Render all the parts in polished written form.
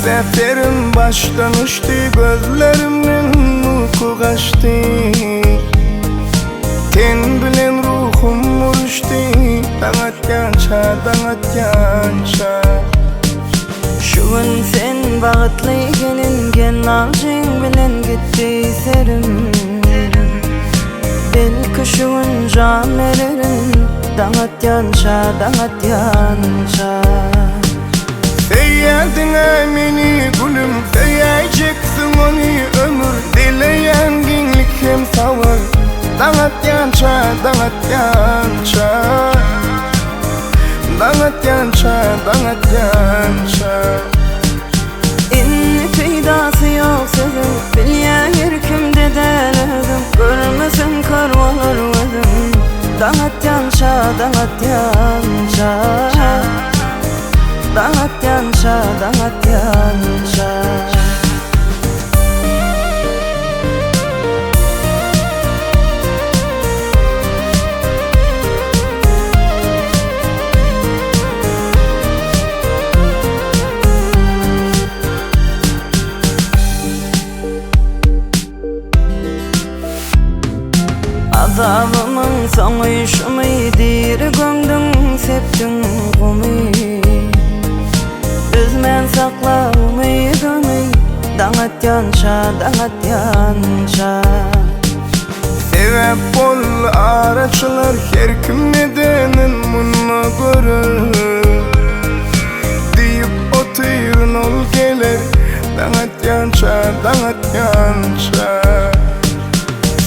seferim baştan uçtu, gözlerimden uyku kaçtı. Ten bilen ruhum uruştu, dağıtgança, dağıtgança. Şu gün sen bağıtlı gelingen, alcın bilen gitti serim. Belki şu gün can vererim, dağıtgança, dağıtgança. Feyyadına meni gülüm, feyyayeceksin onu ömür. Dileyen genlik hem savur, dağıtgança, dağıtgança. Dağıtgança, dağıtgança. İnni peydası yok sözüm, bilyen yürkümde deledim. Görmesin karvalar özüm, dağıtgança, dağıtgança. Dağıtgança, dağıtgança. Azabımın sonu şumuydir, gömdün septin gumi. Üzmen sakla umidini, dağıtgança, dağıtgança. Sebep bol araçlar, her kim nedenin bunu görür. Deyip oturun ol gelir, dağıtgança, dağıtgança.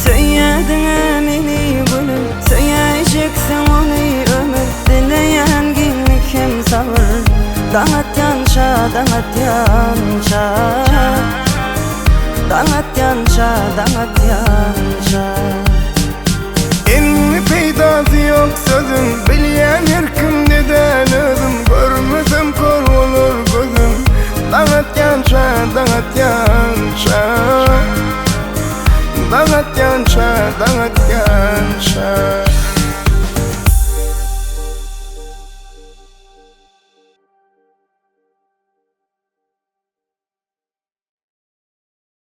Söyleyedin emini gülüm, söyleyeceksin onu ömür. Dileyen genlik hem sabır, dağıtgança, dağıtgança. Dağıtgança, dağıtgança. Enni peydası yok sözün, bilyen her kim neden